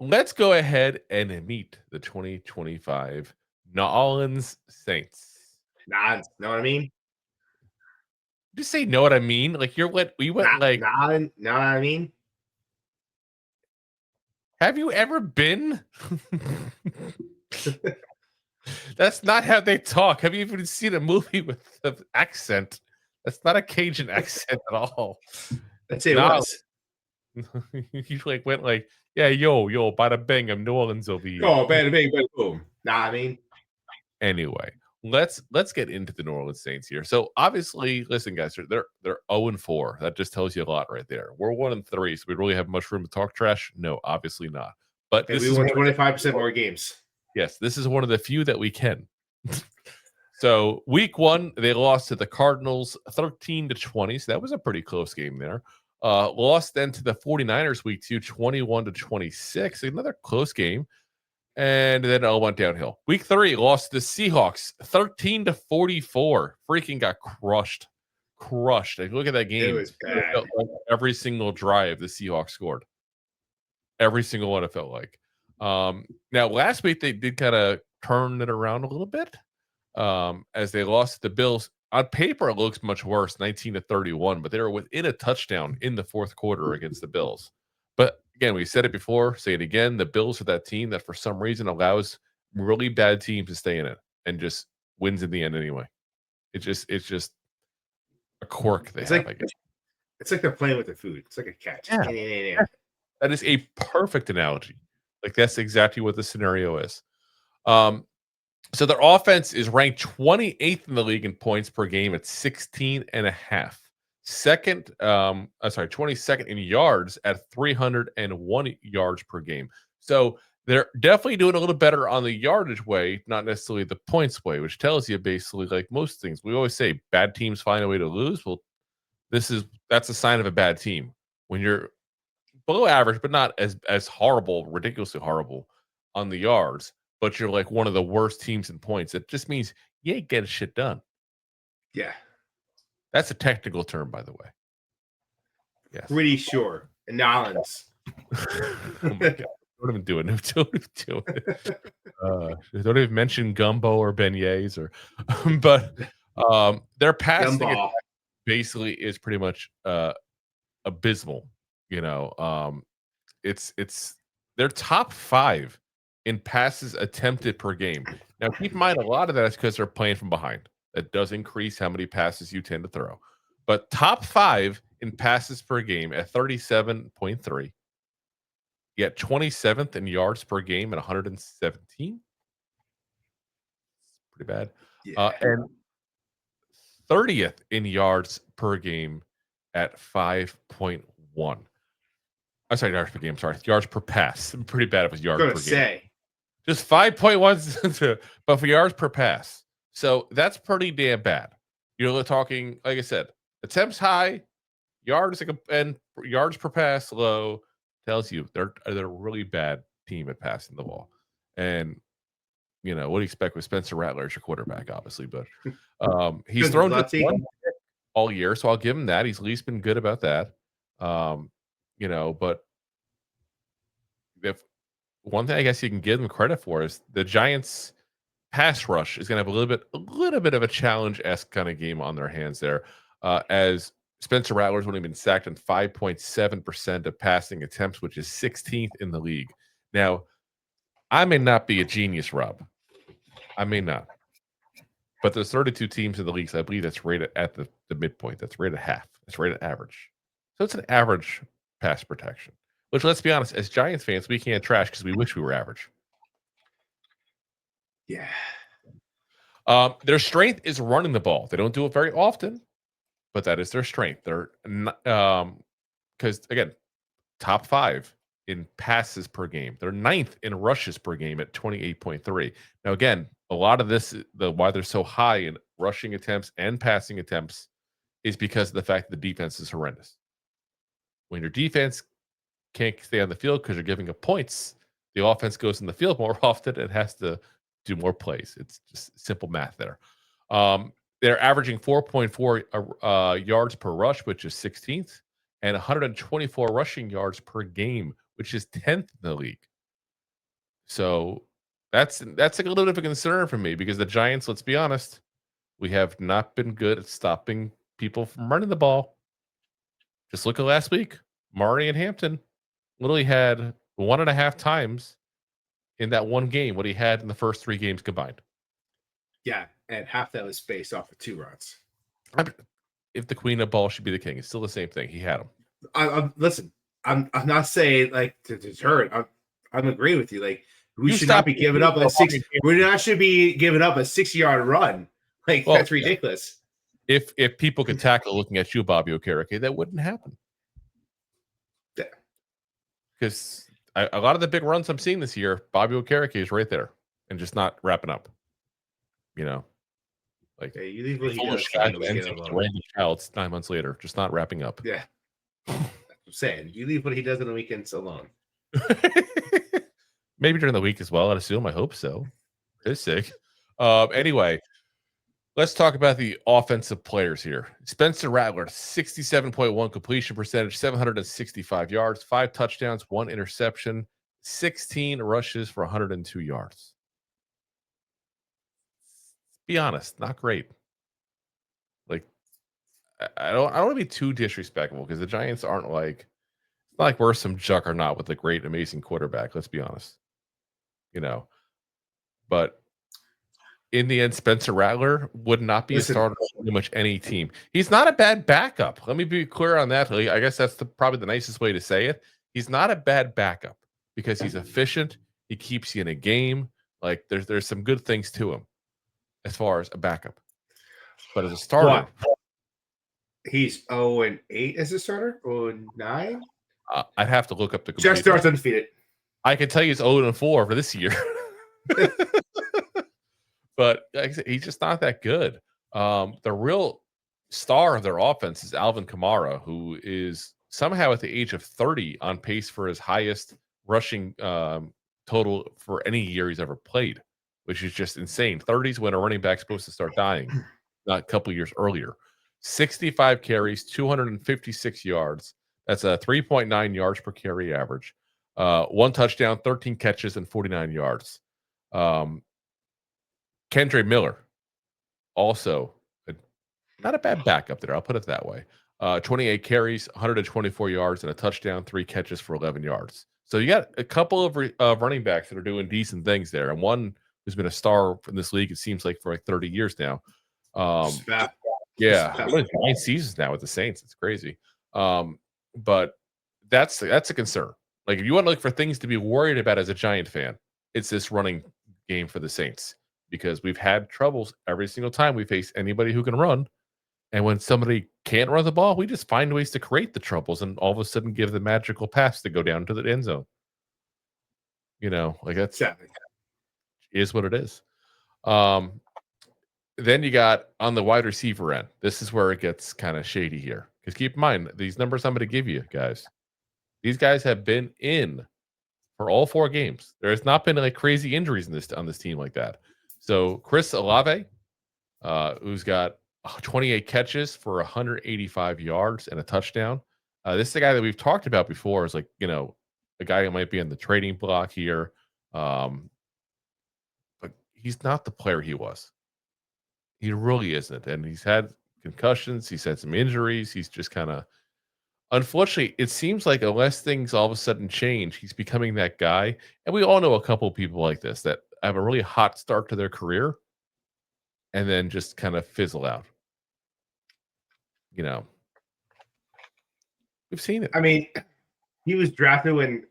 let's go ahead and meet the 2025 New Orleans Saints. Nods. Know what I mean? Just say, know what I mean? Like we went like, Know what I mean? have you ever been? That's not how they talk. Have you even seen a movie with the accent? That's not a Cajun accent at all. Let's say it No, was. you like went like, yeah, yo, bada bing, I'm New Orleans over here. Oh, bada bing, bada boom. Know what I mean? Anyway, let's get into the New Orleans Saints here. So obviously, listen, guys, they're 0-4. That just tells you a lot right there. We're 1-3, so we really have much room to talk trash. No, obviously not. But And this we is won 25% more games. yes, this is one of the few that we can. So week 1, they lost to the Cardinals 13-20. So that was a pretty close game there. Lost then to the 49ers week 2, 21-26. Another close game. And then it all went downhill. Week 3, lost to the Seahawks 13-44. Freaking got crushed. Like, look at that game. It was bad. Like every single drive the Seahawks scored. Every single one it felt like. Now last week they did kind of turn it around a little bit. As they lost to the Bills. On paper, it looks much worse, 19-31, but they were within a touchdown in the fourth quarter against the Bills. But again, we said it before, say it again. The Bills are that team that for some reason allows really bad teams to stay in it and just wins in the end anyway. It's just a quirk they have, I guess. It's like they're playing with the food. It's like a catch. Yeah. That is a perfect analogy. Like that's exactly what the scenario is. So their offense is ranked 28th in the league in points per game at 16.5. 22nd in yards at 301 yards per game. So they're definitely doing a little better on the yardage way, not necessarily the points way, which tells you basically like most things. We always say bad teams find a way to lose. Well, that's a sign of a bad team. When you're below average, but not as horrible, ridiculously horrible on the yards, but you're like one of the worst teams in points. It just means you ain't getting shit done. Yeah. That's a technical term, by the way. Yes. Pretty sure. Nolans. Oh my God. Don't even do it. Don't even mention gumbo or beignets or but their passing attack basically is pretty much abysmal. It's they're top 5 in passes attempted per game. Now, keep in mind, a lot of that is because they're playing from behind. That does increase how many passes you tend to throw. But top 5 in passes per game at 37.3. Yet 27th in yards per game at 117. Pretty bad. Yeah. And 30th in yards per game at 5.1. I'm sorry, yards per game. Sorry, yards per pass. Pretty bad. It was yards per game. Just 5.1, but for yards per pass. So that's pretty damn bad. You're talking, like I said, attempts high, yards and yards per pass low. Tells you they're a really bad team at passing the ball. And what do you expect with Spencer Rattler as your quarterback, obviously? But he's thrown just one pick all year, so I'll give him that. He's at least been good about that. But if one thing I guess you can give them credit for is the Giants' pass rush is going to have a little bit of a challenge-esque kind of game on their hands there, as Spencer Rattler's only been sacked on 5.7% of passing attempts, which is 16th in the league. Now, I may not be a genius, Rob. I may not. But there's 32 teams in the league, so I believe that's rated at the midpoint. That's rated half. It's rated average. So it's an average pass protection. Which, let's be honest, as Giants fans, we can't trash because we wish we were average. Yeah. Their strength is running the ball. They don't do it very often, but that is their strength. They're because again, top 5 in passes per game. They're 9th in rushes per game at 28.3. Now, again, a lot of this, why they're so high in rushing attempts and passing attempts, is because of the fact that the defense is horrendous. When your defense can't stay on the field because you're giving up points, the offense goes in the field more often and has to do more plays. It's just simple math there. They're averaging 4.4 yards per rush, which is 16th, and 124 rushing yards per game, which is 10th in the league. So that's like a little bit of a concern for me because the Giants, let's be honest, we have not been good at stopping people from running the ball. Just look at last week. Murray and Hampton literally had 1.5 times in that one game what he had in the first 3 games combined. Yeah, and half that was based off of 2 runs. If the queen of ball should be the king, it's still the same thing. He had them. Listen, I'm not saying like to deter it. I'm agreeing with you. Like we should not be giving up a 6. We not should be giving up a 6-yard run. Like that's ridiculous. If people could tackle looking at you, Bobby Okereke, that wouldn't happen. Yeah. Because a lot of the big runs I'm seeing this year, Bobby Okereke is right there and just not wrapping up. You know, like you leave what he does. Randy Childs 9 months later, just not wrapping up. Yeah, that's what I'm saying. You leave what he does on the weekends alone. Maybe during the week as well. I'd assume. I hope so. For his sake. Anyway, let's talk about the offensive players here. Spencer Rattler, 67.1 completion percentage, 765 yards, 5 touchdowns, 1 interception, 16 rushes for 102 yards. Be honest, not great. Like, I don't want to be too disrespectful because the Giants aren't like, it's not like we're some juggernaut with a great, amazing quarterback. Let's be honest. You know, but in the end, Spencer Rattler would not be a starter on pretty much any team. He's not a bad backup. Let me be clear on that. I guess that's probably the nicest way to say it. He's not a bad backup because he's efficient. He keeps you in a game. Like there's some good things to him as far as a backup. But as a starter, he's 0-8 as a starter, 0-9. I'd have to look up the. Jaxson Dart's undefeated. I can tell you he's 0-4 for this year. But like I said, he's just not that good. The real star of their offense is Alvin Kamara, who is somehow at the age of 30 on pace for his highest rushing total for any year he's ever played, which is just insane. 30s when a running back's supposed to start dying, not a couple years earlier. 65 carries, 256 yards. That's a 3.9 yards per carry average. 1 touchdown, 13 catches, and 49 yards. Kendre Miller, also not a bad backup there. I'll put it that way. 28 carries, 124 yards, and a touchdown, 3 catches for 11 yards. So you got a couple of running backs that are doing decent things there, and one who's been a star in this league, it seems like, for like 30 years now. Yeah, 9 seasons now with the Saints. It's crazy. But that's a concern. Like if you want to look for things to be worried about as a Giant fan, it's this running game for the Saints. Because we've had troubles every single time we face anybody who can run. And when somebody can't run the ball, we just find ways to create the troubles and all of a sudden give the magical pass to go down to the end zone. You know, like that's is what it is. Then you got on the wide receiver end. This is where it gets kind of shady here. Because keep in mind, these numbers I'm going to give you, guys. These guys have been in for all 4 games. There has not been like crazy injuries on this team like that. So Chris Olave, who's got 28 catches for 185 yards and a touchdown. This is the guy that we've talked about before. Is like, you know, a guy who might be in the trading block here. But he's not the player he was. He really isn't. And he's had concussions. He's had some injuries. He's just kind of, unfortunately, it seems like unless things all of a sudden change, he's becoming that guy. And we all know a couple of people like this that have a really hot start to their career and then just kind of fizzle out. You know, we've seen it. I mean, he was drafted when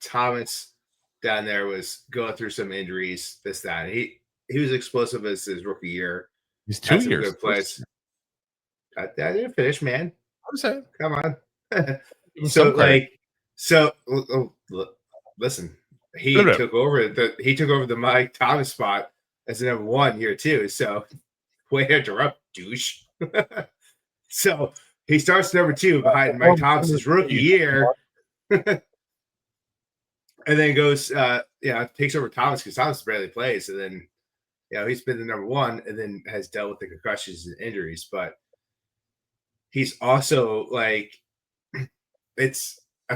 Thomas down there was going through some injuries, this, that. He was explosive as his rookie year. He's 2 years. Good plays. I didn't finish, man. I'm saying. Come on. Listen, he took over the Mike Thomas spot as the number 1 here too. So way to interrupt, douche. So he starts number 2 behind Mike Thomas's rookie year. And then goes takes over Thomas because Thomas barely plays, and then he's been the number 1 and then has dealt with the concussions and injuries, but he's also like, I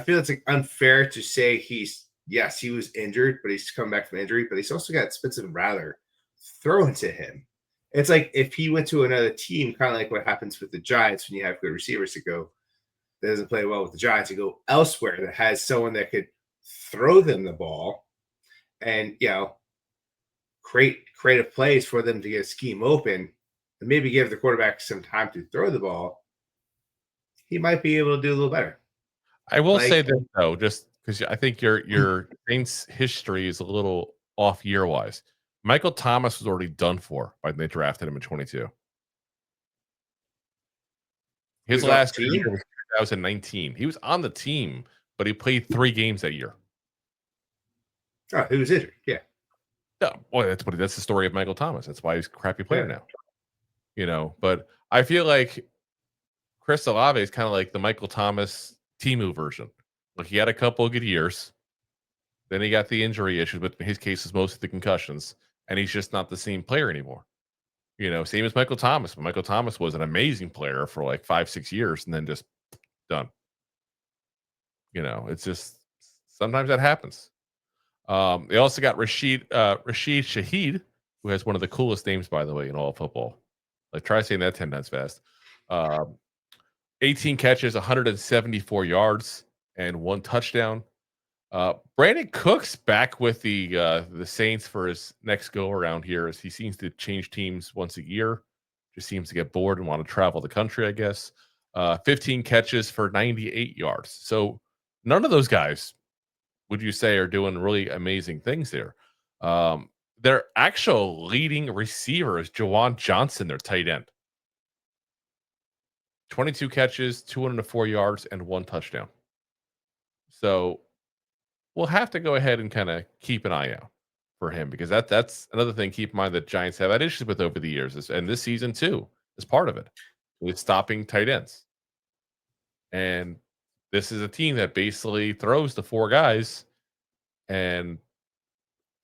feel it's like unfair to say he's yes, he was injured, but he's come back from injury, but he's also got Spencer Rattler thrown to him. It's like if he went to another team, kind of like what happens with the Giants when you have good receivers to go, that doesn't play well with the Giants, you go elsewhere that has someone that could throw them the ball and, create creative plays for them to get a scheme open and maybe give the quarterback some time to throw the ball. He might be able to do a little better. I will say this though, just because I think your Saints history is a little off year wise. Michael Thomas was already done for by they drafted him in 22. His last year was 2019. He was on the team, but he played 3 games that year. Oh, he was injured. Yeah. Yeah, boy, that's the story of Michael Thomas. That's why he's a crappy player now. But I feel like Chris Olave is kind of like the Michael Thomas Temu version. Like he had a couple of good years, then he got the injury issues, but in his case is mostly the concussions, and he's just not the same player anymore. Same as Michael Thomas. But Michael Thomas was an amazing player for like 5-6 years, and then just done. It's just sometimes that happens. They also got Rashid Shaheed, who has one of the coolest names, by the way, in all of football. Like try saying that 10 times fast. 18 catches, 174 yards, and 1 touchdown. Brandon Cooks back with the Saints for his next go around here, as he seems to change teams once a year. Just seems to get bored and want to travel the country, I guess. 15 catches for 98 yards. So none of those guys, would you say, are doing really amazing things there? Their actual leading receiver is Jawan Johnson, their tight end. 22 catches, 204 yards, and 1 touchdown. So we'll have to go ahead and kind of keep an eye out for him, because that's another thing. Keep in mind that Giants have had issues with over the years, and this season too is part of it, with stopping tight ends. And this is a team that basically throws the 4 guys, and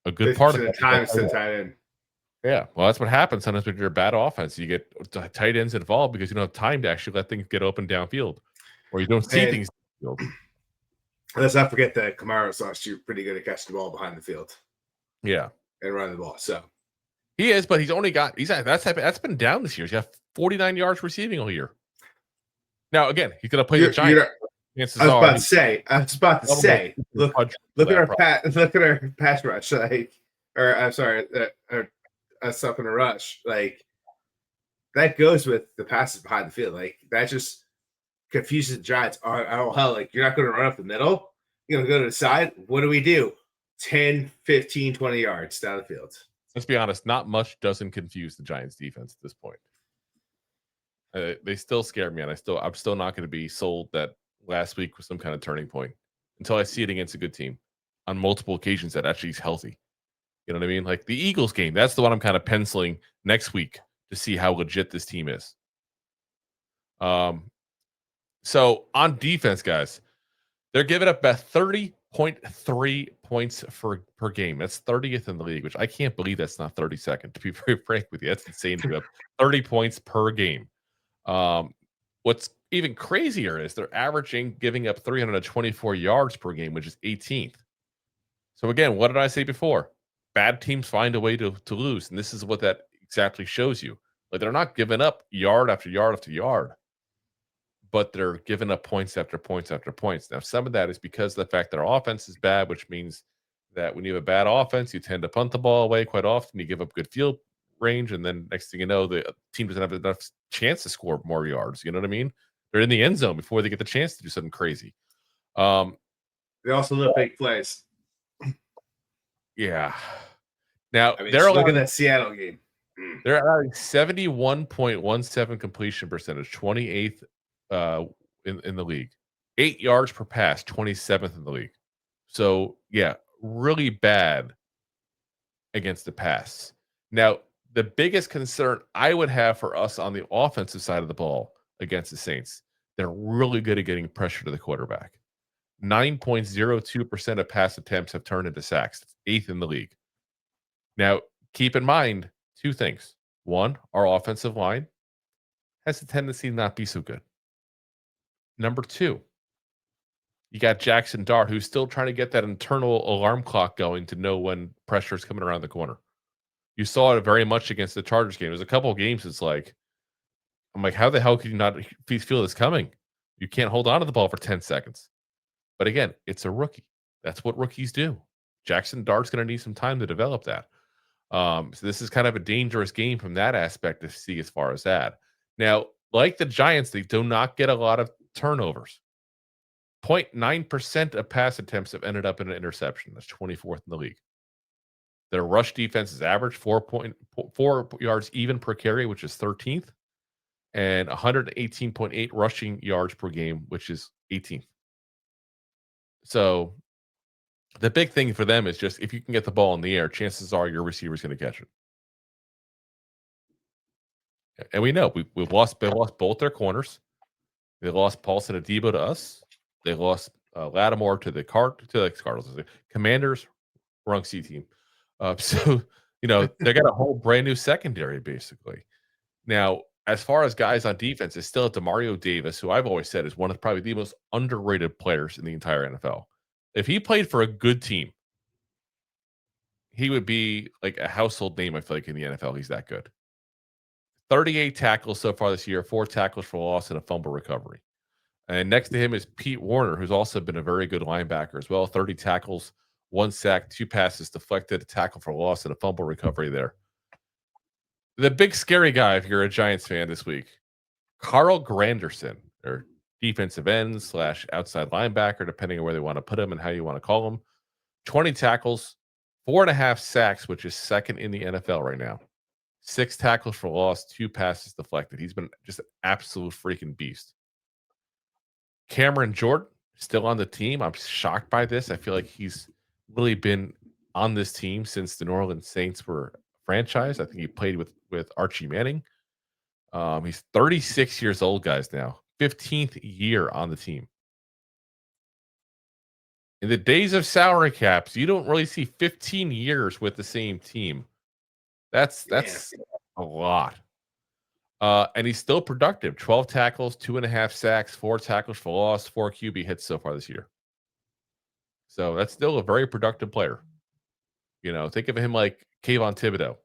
a good part of the time to tight end. Yeah, well, that's what happens sometimes with your bad offense. You get tight ends involved because you don't have time to actually let things get open downfield, or you don't see things downfield. Let's not forget that Kamara's last year pretty good at catching the ball behind the field. Yeah, and running the ball. So he is, but that's been down this year. He's got 49 yards receiving all year. Now again, he's going to play the Giants. I was about to say. Look at our pass rush. Us up in a rush. Like that goes with the passes behind the field. Like that just confuses the Giants. Oh hell, like you're not going to run up the middle. You're going to go to the side. What do we do? 10, 15, 20 yards down the field. Let's be honest. Not much doesn't confuse the Giants defense at this point. They still scare me, and I'm still not going to be sold that last week was some kind of turning point until I see it against a good team on multiple occasions that actually is healthy. You know what I mean? Like the Eagles game, that's the one I'm kind of penciling next week to see how legit this team is. So on defense, guys, they're giving up about 30.3 points per game. That's 30th in the league, which I can't believe that's not 32nd, to be very frank with you. That's insane to give up 30 points per game. What's even crazier is they're giving up 324 yards per game, which is 18th. So again, what did I say before? Bad teams find a way to lose, and this is what that exactly shows you. Like they're not giving up yard after yard after yard, but they're giving up points after points after points. Now, some of that is because of the fact that our offense is bad, which means that when you have a bad offense, you tend to punt the ball away quite often. You give up good field range, and then next thing you know, the team doesn't have enough chance to score more yards. You know what I mean? They're in the end zone before they get the chance to do something crazy. They also love big plays. Yeah. Now they're look at that Seattle game. They're at 71.17 completion percentage, 28th in the league. 8 yards per pass, 27th in the league. So yeah, really bad against the pass. Now, the biggest concern I would have for us on the offensive side of the ball against the Saints, they're really good at getting pressure to the quarterback. 9.02% of pass attempts have turned into sacks. That's 8th in the league. Now, keep in mind 2 things. One, our offensive line has a tendency to not be so good. Number 2, You got Jaxson Dart, who's still trying to get that internal alarm clock going to know when pressure is coming around the corner. You saw it very much against the Chargers game. There's a couple of games. It's like, I'm like, how the hell can you not feel this coming? You can't hold on to the ball for 10 seconds. But again, it's a rookie. That's what rookies do. Jaxson Dart's going to need some time to develop that. So this is kind of a dangerous game from that aspect to see as far as that. Now, like the Giants, they do not get a lot of turnovers. 0.9% of pass attempts have ended up in an interception. That's 24th in the league. Their rush defense is average 4.4 yards even per carry, which is 13th, and 118.8 rushing yards per game, which is 18th. So the big thing for them is just if you can get the ball in the air, chances are your receiver is going to catch it. And we know they lost both their corners. They lost Paulson Adebo to us. They lost Lattimore to the Cardinals, the Commanders, wrong C team. So they got a whole brand new secondary basically. Now, as far as guys on defense, it's still Demario Davis, who I've always said is one of probably the most underrated players in the entire NFL. If he played for a good team, he would be like a household name, I feel like, in the NFL. He's that good. 38 tackles so far this year, 4 tackles for loss, and a fumble recovery. And next to him is Pete Warner, who's also been a very good linebacker as well. 30 tackles, 1 sack, 2 passes deflected, a tackle for loss, and a fumble recovery there. The big scary guy, if you're a Giants fan this week, Carl Granderson, or defensive end / outside linebacker, depending on where they want to put him and how you want to call him. 20 tackles, 4.5 sacks, which is second in the NFL right now. 6 tackles for loss, 2 passes deflected. He's been just an absolute freaking beast. Cameron Jordan, still on the team. I'm shocked by this. I feel like he's really been on this team since the New Orleans Saints were franchised. I think he played with Archie Manning. He's 36 years old, guys, now. 15th year on the team. In the days of salary caps, you don't really see 15 years with the same team. That's a lot. And he's still productive. 12 tackles, 2.5 sacks, 4 tackles for loss, 4 QB hits so far this year. So that's still a very productive player. Think of him like Kayvon Thibodeau.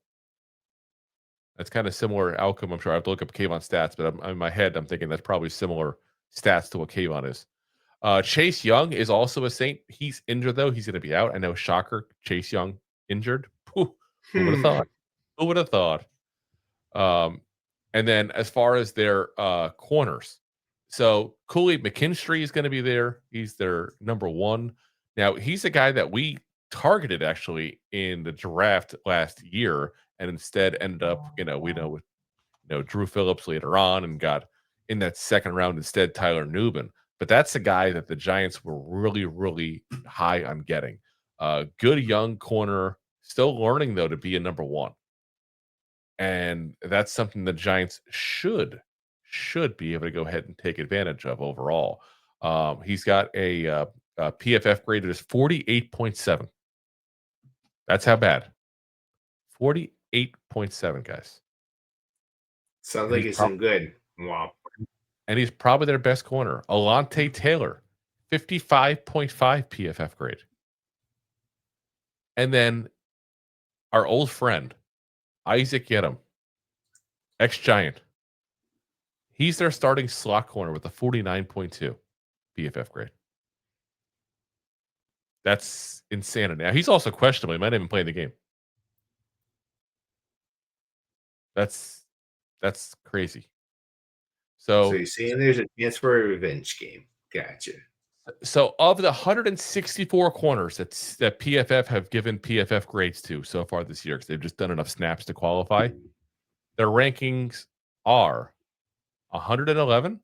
That's kind of similar outcome. I'm sure I have to look up Kayvon stats, but in my head, I'm thinking that's probably similar stats to what Kayvon is. Chase Young is also a Saint. He's injured, though. He's going to be out. I know, shocker. Chase Young injured. Who would have thought? Who would have thought? And then as far as their corners, so Cooley McKinstry is going to be there. He's their number 1. Now, he's a guy that we targeted actually in the draft last year, and instead ended up, with Drew Phillips later on, and got in that second round instead Tyler Nubin. But that's a guy that the Giants were really, really high on getting. Good young corner, still learning though to be a number 1. And that's something the Giants should be able to go ahead and take advantage of overall. He's got a PFF grade that is 48.7. That's how bad. 48.7, guys. Sounds like it's good. Wow. And he's probably their best corner. Alante Taylor, 55.5 PFF grade. And then our old friend, Isaac Yedem, ex-Giant. He's their starting slot corner with a 49.2 PFF grade. That's insanity. Now, he's also questionable. He might not even play in the game. That's crazy. So you're saying there's a chance for a revenge game. Gotcha. So of the 164 corners that PFF have given PFF grades to so far this year, because they've just done enough snaps to qualify, their rankings are 111,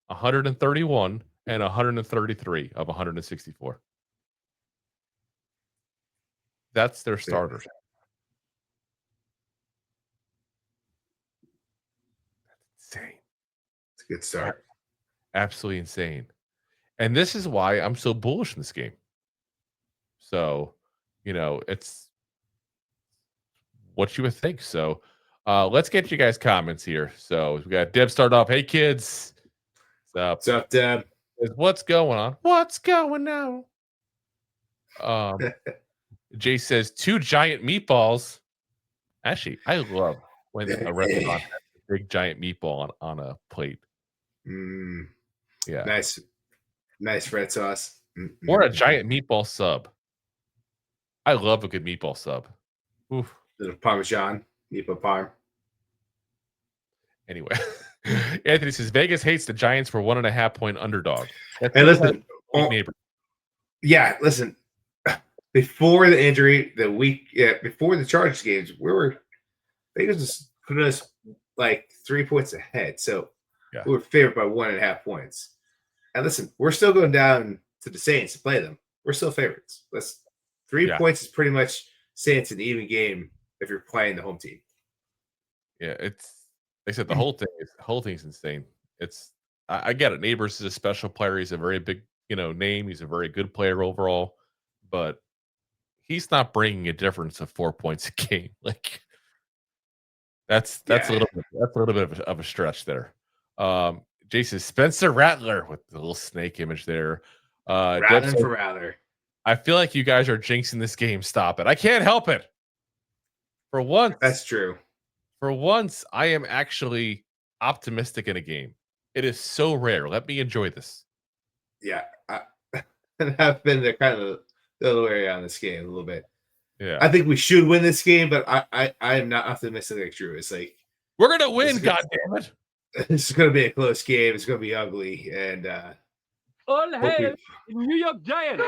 131, and 133 of 164. That's their starters. That's insane. It's a good start. Absolutely insane. And this is why I'm so bullish in this game. So, it's what you would think. So, let's get you guys comments here. So we got Deb start off. Hey, kids. What's up, Deb? says, "What's going on? What's going on?" Jay says, 2 giant meatballs. Actually, I love when a restaurant has a big giant meatball on a plate. Yeah. Nice red sauce. Or a giant meatball sub. I love a good meatball sub. Oof. Little Parmesan, meatball parm. Anyway, Anthony says Vegas hates the Giants for 1.5-point underdog. Hey, listen. Listen. Before the injury, before the Chargers games, Vegas was putting us like 3 points ahead. So we were favored by 1.5 points. And listen, we're still going down to the Saints to play them. We're still favorites. 3 points is pretty much saying it's an even game if you're playing the home team. Yeah, it's like I said, the whole thing's insane. I get it. Neighbors is a special player. He's a very big, name. He's a very good player overall, but he's not bringing a difference of 4 points a game. Like that's a little bit of a stretch there. Jason Spencer Rattler with the little snake image there. Rattler for Rattler. I feel like you guys are jinxing this game. Stop it. I can't help it. For once. That's true. For once, I am actually optimistic in a game. It is so rare. Let me enjoy this. Yeah. I've been there kind of the other way on this game a little bit. Yeah. I think we should win this game, but I am not optimistic like Drew. It's like we're gonna win, God damn it. This is gonna be a close game. It's gonna be ugly. And all hail New York Giants.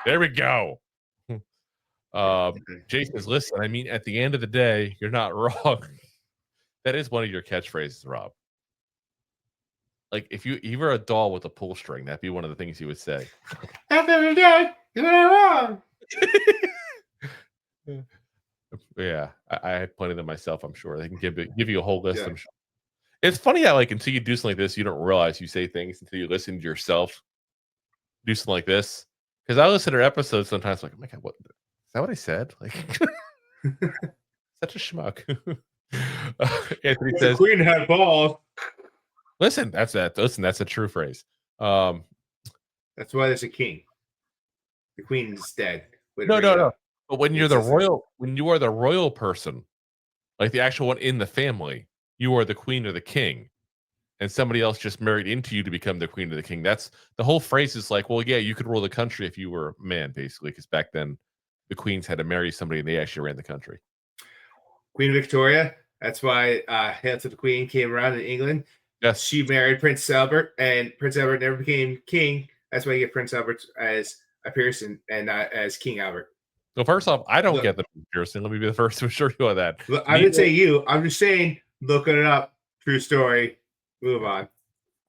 There we go. Jason says, listen, I mean, at the end of the day, you're not wrong. That is one of your catchphrases, Rob. Like if you were a doll with a pull string, that'd be one of the things you would say. At the end of the day, you're not wrong. Yeah, I had plenty of them myself. I'm sure they can give you a whole list. I'm sure. It's funny how until you do something like this, you don't realize you say things until you listen to yourself do something like this. Because I listen to episodes sometimes like, oh my God, what is that? What I said? Like, such a schmuck. Anthony says, "Queen had balls." Listen, that's a true phrase. That's why there's a king. The queen is dead. No. But when you are the royal person, like the actual one in the family, you are the queen or the king, and somebody else just married into you to become the queen or the king. That's the whole phrase is like, well, yeah, you could rule the country if you were a man, basically, because back then the queens had to marry somebody and they actually ran the country. Queen Victoria. That's why Hail to the Queen came around in England. Yes. She married Prince Albert, and Prince Albert never became king. That's why you get Prince Albert as a Pearson and not as King Albert. So first off, I don't get the Pearson. Let me be the first to assure you on that. Look, I didn't say you. I'm just saying, looking it up. True story. Move on.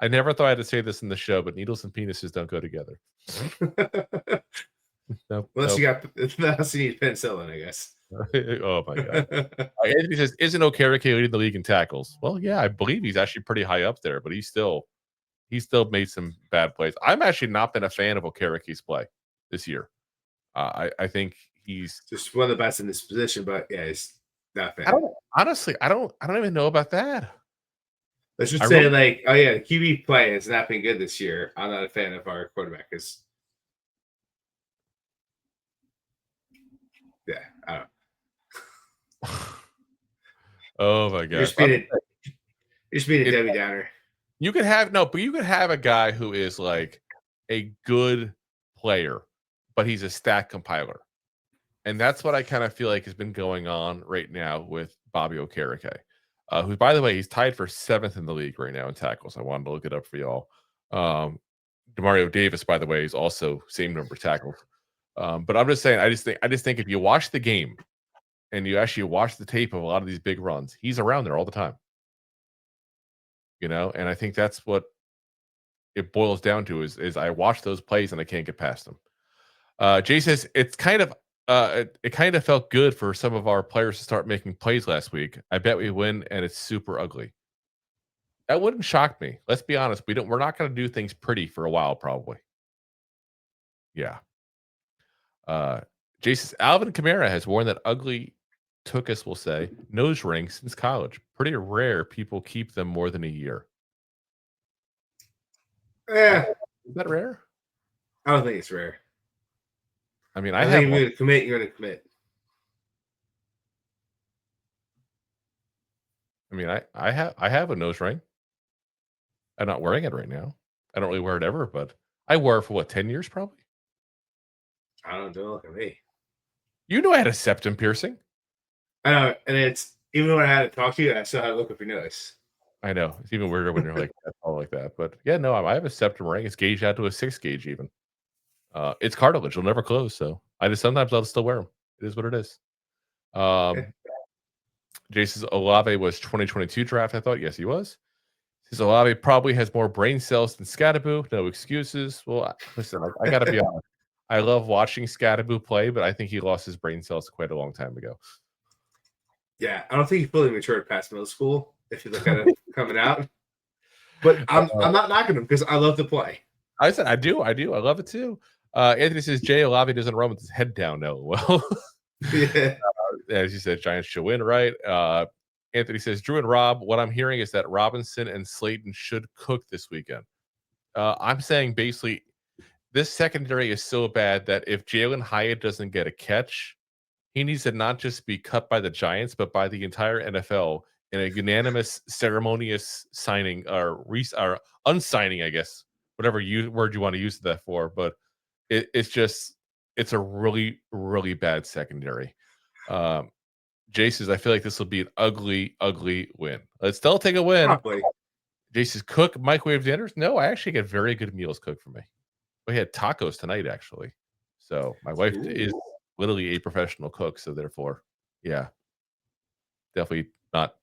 I never thought I had to say this in the show, but needles and penises don't go together. Unless you need penicillin, I guess. Oh my God. Anthony says, isn't Okereke leading the league in tackles? Well, yeah, I believe he's actually pretty high up there, but he still made some bad plays. I'm actually not been a fan of Okereke's play this year. I think he's just one of the best in this position, but yeah, he's not bad. I don't even know about that. Let's just say, like, oh yeah, the QB play has not been good this year. I'm not a fan of our quarterback because, yeah, I don't know. Oh my God! You're just being a Debbie Downer. You could have a guy who is like a good player, but he's a stat compiler. And that's what I kind of feel like has been going on right now with Bobby Okereke, who, by the way, he's tied for 7th in the league right now in tackles. I wanted to look it up for y'all. Demario Davis, by the way, is also same number of tackles. But I'm just saying, I just think if you watch the game and you actually watch the tape of a lot of these big runs, he's around there all the time. And I think that's what it boils down to is I watch those plays and I can't get past them. Jay says it kind of felt good for some of our players to start making plays last week. I bet we win, and it's super ugly. That wouldn't shock me. Let's be honest. We're not going to do things pretty for a while, probably. Yeah. Jay says Alvin Kamara has worn that ugly Tookus will say nose ring since college. Pretty rare people keep them more than a year. Yeah. Is that rare? I don't think it's rare. I mean, I think if you're going to commit, you're going to commit. I mean, I have a nose ring. I'm not wearing it right now. I don't really wear it ever, but I wore it for what, 10 years probably? I don't look at me. You know I had a septum piercing. I know, and it's even when I had to talk to you, I still had to look up your nose. I know. It's even weirder when you're like all like that. But yeah, no, I have a septum ring. It's gauged out to a 6 gauge even. It's cartilage. It'll never close. So sometimes I'll still wear them. It is what it is. Jason's Olave was 2022 draft, I thought. Yes, he was. His Olave probably has more brain cells than Scatterboo. No excuses. Well, listen, I got to be honest. I love watching Scatterboo play, but I think he lost his brain cells quite a long time ago. Yeah, I don't think he fully matured past middle school, if you look at it coming out. But I'm not knocking him because I love to play. I said I do. I love it too. Anthony says Jay Olave doesn't run with his head down. No, well, yeah. As you said, Giants should win, right? Anthony says Drew and Rob. What I'm hearing is that Robinson and Slayton should cook this weekend. I'm saying basically this secondary is so bad that if Jalen Hyatt doesn't get a catch, he needs to not just be cut by the Giants, but by the entire NFL in a unanimous, ceremonious signing or unsigning, I guess, whatever word you want to use that for. But it's a really, really bad secondary. Jace says, I feel like this will be an ugly, ugly win. Let's still take a win. Probably. Jace says, cook microwave dinners? No, I actually get very good meals cooked for me. We had tacos tonight, actually. So my wife is literally a professional cook. So therefore, yeah, definitely not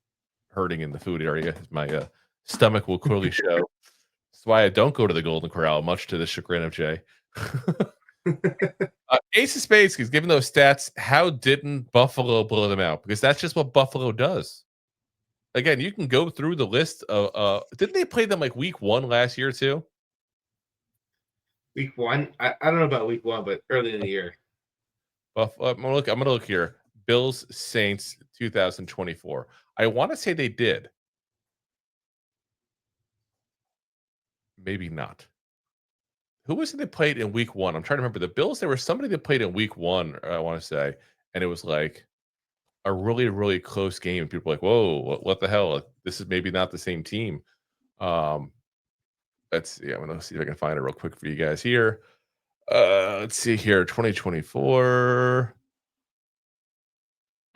hurting in the food area. My stomach will clearly show. That's why I don't go to the Golden Corral, much to the chagrin of Jay. Ace of Spades, because given those stats, how didn't Buffalo blow them out? Because that's just what Buffalo does. Again, you can go through the list of didn't they play them like week 1 last year too? Week 1? I don't know about week 1, but early in the year. I'm gonna look here. Bills Saints 2024. I want to say they did. Maybe not. Who was it that played in week 1? I'm trying to remember. The Bills, there was somebody that played in week 1, I want to say, and it was like a really, really close game. And people were like, whoa, what the hell? This is maybe not the same team. Let's see. I'm going to see if I can find it real quick for you guys here. Let's see here. 2024.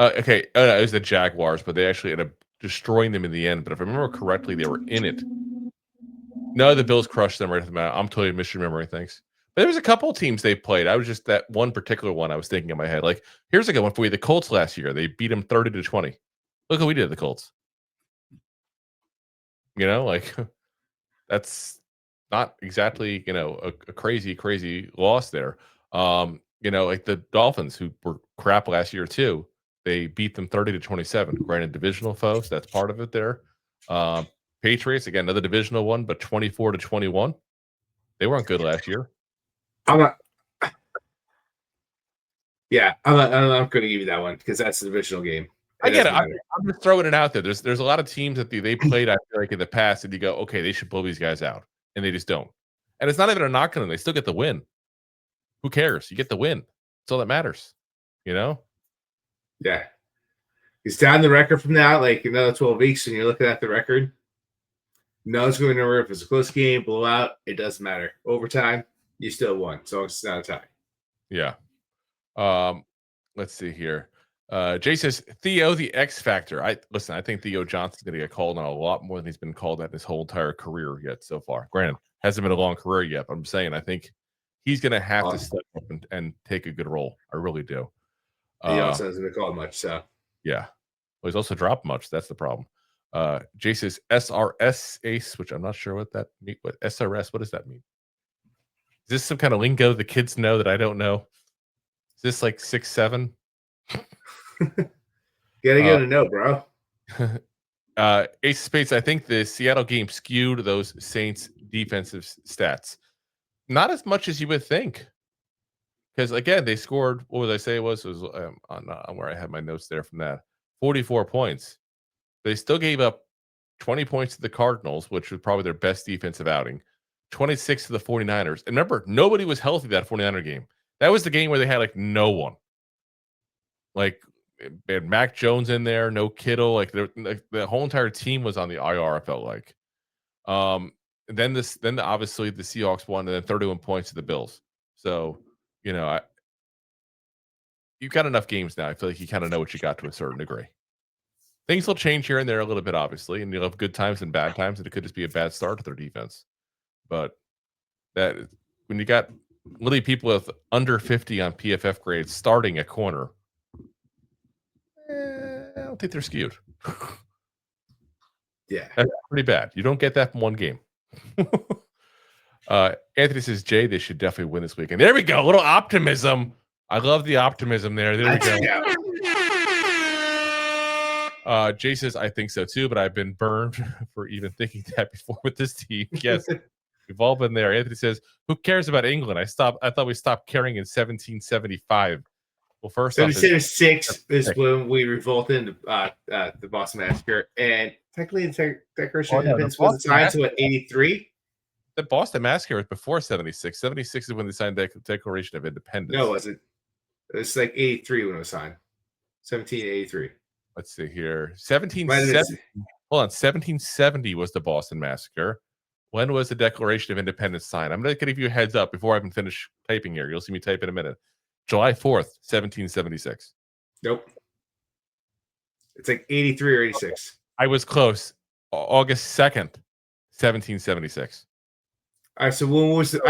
Okay. It was the Jaguars, but they actually ended up destroying them in the end. But if I remember correctly, they were in it. No, the Bills crushed them right at the moment. I'm totally misremembering things. But there was a couple of teams they played. I was just that one particular one I was thinking in my head. Like, here's a good one for you. The Colts last year. They beat them 30-20. Look what we did to the Colts. You know, like that's not exactly, a crazy, crazy loss there. Like the Dolphins, who were crap last year too. They beat them 30-27. Granted, divisional foes, that's part of it there. Patriots, again, another divisional one, but 24-21. They weren't good last year. I'm not going to give you that one because that's the divisional game. I get it. I'm just throwing it out there. There's a lot of teams that they played, I feel like, in the past, and you go, okay, they should blow these guys out, and they just don't. And it's not even a knock on them. They still get the win. Who cares? You get the win. That's all that matters. Yeah. He's down the record from now, like another 12 weeks, and you're looking at the record. No, it's going over. If it's a close game, blowout, it doesn't matter. Overtime, you still won. So it's not a tie. Yeah. Let's see here. Jay says Theo the X Factor. I think Theo Johnson's going to get called on a lot more than he's been called on his whole entire career yet so far. Granted, hasn't been a long career yet, but I'm saying I think he's going to have to step up and take a good role. I really do. He also hasn't been called much, so yeah. Well, he's also dropped much. That's the problem. Jay says SRS Ace, which I'm not sure what that means. What SRS? What does that mean? Is this some kind of lingo the kids know that I don't know? Is this like 6'7"? Gotta get to know, bro. Ace of Spades, I think the Seattle game skewed those Saints defensive stats. Not as much as you would think. Because again, they scored, what was I say it was on where I had my notes there from that. 44 points. They still gave up 20 points to the Cardinals, which was probably their best defensive outing. 26 to the 49ers. And remember, nobody was healthy that 49er game. That was the game where they had like no one. Like they had Mac Jones in there, no Kittle. Like the whole entire team was on the IR. I felt like. Then obviously the Seahawks won, and then 31 points to the Bills. So you've got enough games now. I feel like you kind of know what you got to a certain degree. Things will change here and there a little bit, obviously, and you'll have good times and bad times, and it could just be a bad start to their defense. But that when you got literally people with under 50 on PFF grades starting at corner, I don't think they're skewed. Yeah, that's pretty bad. You don't get that from one game. Anthony says, Jay, they should definitely win this weekend. There we go. A little optimism. I love the optimism there. There we go. Jay says, I think so too, but I've been burned for even thinking that before with this team. Yes, we've all been there. Anthony says, who cares about England? I thought we stopped caring in 1775. Well, first 1776 is when we revolted in the Boston Massacre, and technically the Declaration of Independence was signed to 83. The Boston Massacre was before 76. 76 is when they signed the Declaration of Independence. No, it wasn't. It was like 83 when it was signed. 1783. Let's see here. 1770. Hold on. 1770 was the Boston Massacre. When was the Declaration of Independence signed? I'm going to give you a heads up before I even finish typing here. You'll see me type in a minute. July 4th, 1776. Nope. It's like 83 or 86. I was close. August 2nd, 1776. All right, so when was the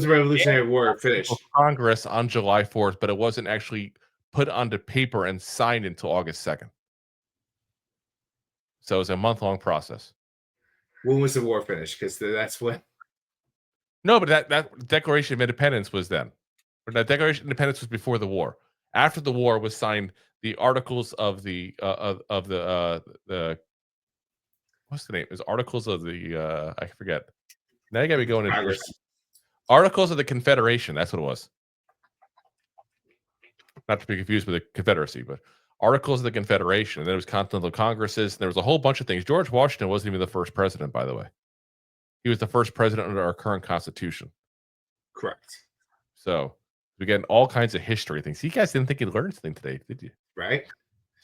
Revolutionary War finished? Congress on July 4th, but it wasn't actually put onto paper and signed until August 2nd. So it was a month-long process. When was the war finished? Because that's when. No, but that Declaration of Independence was then. That Declaration of Independence was before the war. After the war was signed, the Articles of the what's the name? Is Articles of the I forget. Now you got me going into Articles of the Confederation. That's what it was. Not to be confused with the Confederacy, but Articles of the Confederation. And then it was Continental Congresses. And there was a whole bunch of things. George Washington wasn't even the first president, by the way. He was the first president under our current Constitution. Correct. So we're getting all kinds of history things. You guys didn't think you'd learn something today, did you? Right.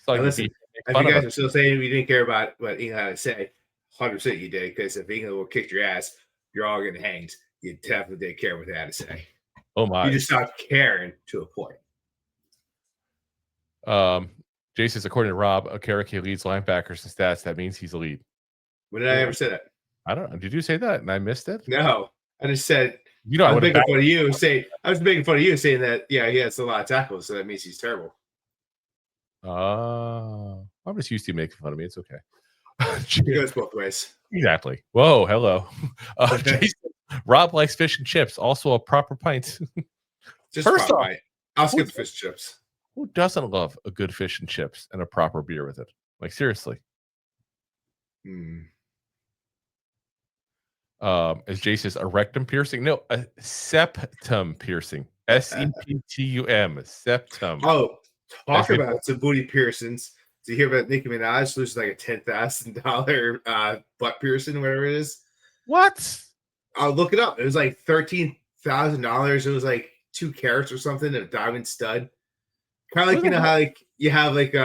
So like listen, if you guys are still saying we didn't care about what England had to say, 100% you did, because if England will kick your ass, you're all getting hanged. You definitely did care what they had to say. Oh my! You just stopped caring to a point. Jay says, according to Rob, Okereke leads linebackers and stats. That means he's a lead. When did I ever say that? I don't know. Did you say that and I missed it? No, I just said. I was making fun of you. I was making fun of you saying that. Yeah, he has a lot of tackles, so that means he's terrible. I'm just used to making fun of me. It's okay. It goes both ways. Exactly. Whoa, hello. Jason, Rob likes fish and chips. Also a proper pint. Just first off, I'll skip the fish and chips. Who doesn't love a good fish and chips and a proper beer with it? Like seriously. As Jay says, a rectum piercing? No, a septum piercing. septum. Septum. Oh, talk about some booty piercings. Did you hear about Nicki Minaj losing like a $10,000 butt piercing, whatever it is? What? I'll look it up. It was like $13,000. It was like 2 carats or something, and a diamond stud. Kind of like, you know how like you have like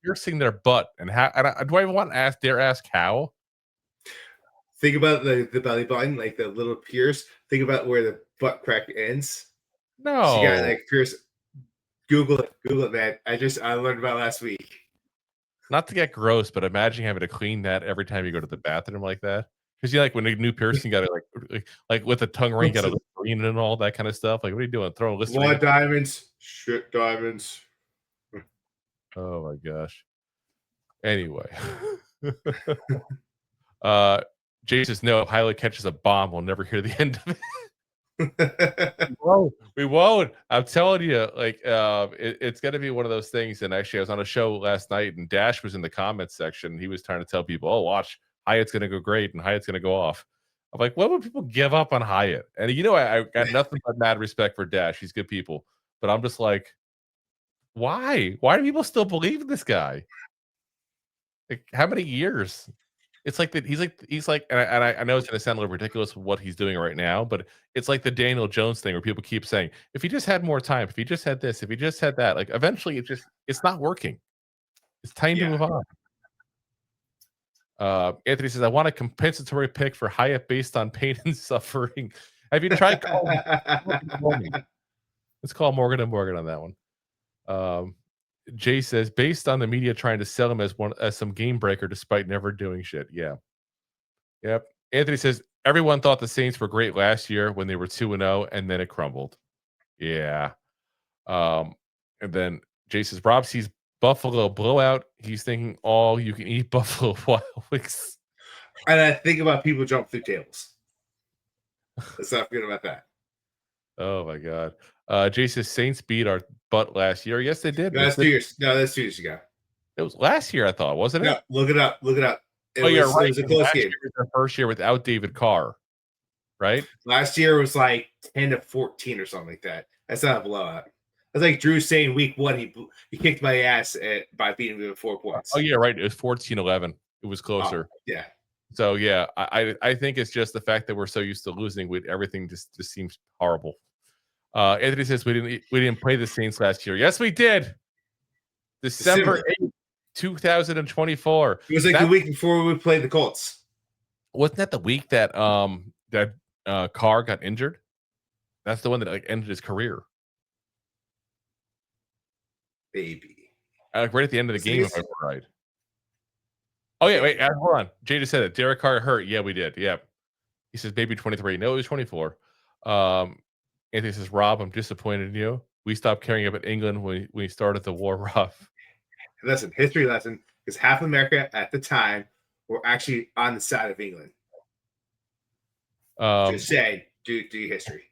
piercing their butt, and how do I even want to dare ask how? Think about the belly button, like the little pierce. Think about where the butt crack ends. No, so you got like pierce. Google it, man. I learned about it last week. Not to get gross, but imagine having to clean that every time you go to the bathroom like that. Because you like when a new piercing, got to like with a tongue ring, got to Listerine and all that kind of stuff. Like, what are you doing? Throwing Listerine? What diamonds? Shit diamonds. Oh my gosh. Anyway, Jay says no. If Hyla catches a bomb, we'll never hear the end of it. We won't. I'm telling you, like it's gonna be one of those things. And actually, I was on a show last night, and Dash was in the comments section. He was trying to tell people, "Oh, watch, Hyatt's gonna go great, and Hyatt's gonna go off." I'm like, "What would people give up on Hyatt?" And I got nothing but mad respect for Dash. He's good people, but I'm just like, why? Why do people still believe in this guy? Like, how many years? It's like that. He's like, and I know it's going to sound a little ridiculous with what he's doing right now, but it's like the Daniel Jones thing where people keep saying, if he just had more time, if he just had this, if he just had that, like eventually it's not working. It's time to move on. Anthony says, I want a compensatory pick for Hyatt based on pain and suffering. Have you tried calling? Let's call Morgan and Morgan on that one. Jay says, based on the media trying to sell him as some game breaker despite never doing shit. Yeah. Yep. Anthony says, everyone thought the Saints were great last year when they were 2-0, and then it crumbled. Yeah. And then Jay says, Rob sees Buffalo blowout. He's thinking all you can eat Buffalo Wild Wings. And I think about people jump through tables. Let's not forget about that. Oh my God. Jay says Saints beat our butt last year. Yes, they did. No, that's 2 years. No, that's 2 years ago. It was last year, I thought, wasn't it? No, look it up. Look it up. You're right. It was a close game. Year was our first year without David Carr, right? Last year was like 10-14 or something like that. That's not a blowout. That's like Drew saying week 1 he kicked my ass by beating me with 4 points. Oh yeah, right. It was 14-11. It was closer. Yeah. So yeah, I think it's just the fact that we're so used to losing with everything just seems horrible. Anthony says we didn't play the Saints last year. Yes, we did. December 8th, 2024. It was like the week before we played the Colts. Wasn't that the week that Carr got injured? That's the one that ended his career. Baby. Right at the end of the game, if I'm right. Oh yeah, wait, hold on. Jay just said it. Derek Carr hurt. Yeah, we did. Yeah. He says baby 23. No, it was 24. Anthony says, Rob, I'm disappointed in you. We stopped caring about England when we started the war, Rob. Listen, history lesson, because half of America at the time were actually on the side of England. Just saying, do your history.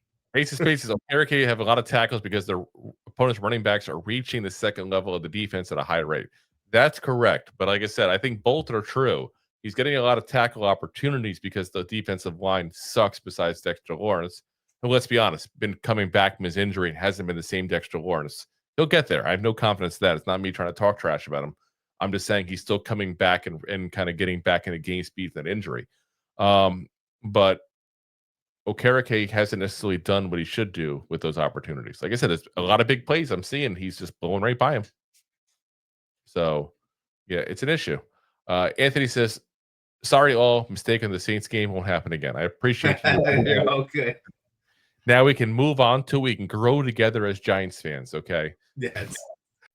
Spaces. America have a lot of tackles because their opponents' running backs are reaching the second level of the defense at a high rate. That's correct. But like I said, I think both are true. He's getting a lot of tackle opportunities because the defensive line sucks besides Dexter Lawrence. And let's be honest, been coming back from his injury and hasn't been the same Dexter Lawrence. He'll get there. I have no confidence in that. It's not me trying to talk trash about him. I'm just saying he's still coming back and kind of getting back into game speed from that injury. But Okereke hasn't necessarily done what he should do with those opportunities. Like I said, it's a lot of big plays I'm seeing. He's just blowing right by him. So, yeah, it's an issue. Anthony says, sorry, all mistaken. The Saints game won't happen again. I appreciate you. Okay. Now we can move on till we can grow together as Giants fans, okay? Yes.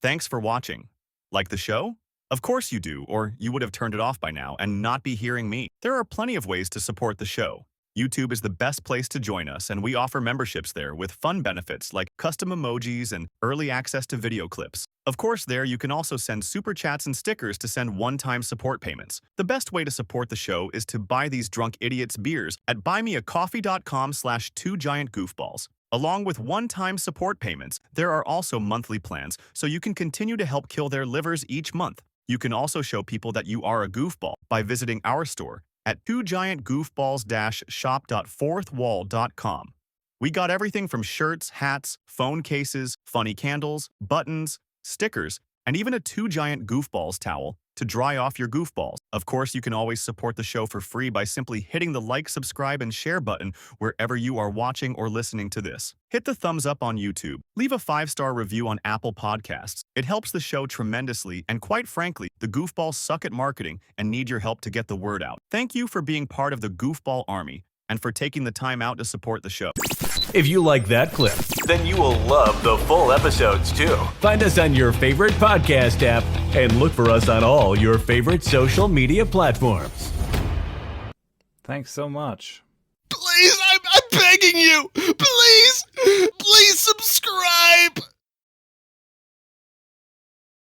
Thanks for watching. Like the show? Of course you do, or you would have turned it off by now and not be hearing me. There are plenty of ways to support the show. YouTube is the best place to join us, and we offer memberships there with fun benefits like custom emojis and early access to video clips. Of course, there you can also send super chats and stickers to send one-time support payments. The best way to support the show is to buy these drunk idiots beers at buymeacoffee.com/2giantgoofballs. Along with one-time support payments, there are also monthly plans, so you can continue to help kill their livers each month. You can also show people that you are a goofball by visiting our store at 2giantgoofballs-shop.fourthwall.com. We got everything from shirts, hats, phone cases, funny candles, buttons, stickers, and even a 2 Giant Goofballs towel to dry off your goofballs. Of course, you can always support the show for free by simply hitting the like, subscribe, and share button wherever you are watching or listening to this. Hit the thumbs up on YouTube. Leave a 5-star review on Apple Podcasts. It helps the show tremendously, and quite frankly, the goofballs suck at marketing and need your help to get the word out. Thank you for being part of the Goofball Army and for taking the time out to support the show. If you like that clip, then you will love the full episodes too. Find us on your favorite podcast app and look for us on all your favorite social media platforms. Thanks so much. Please, I'm begging you. Please.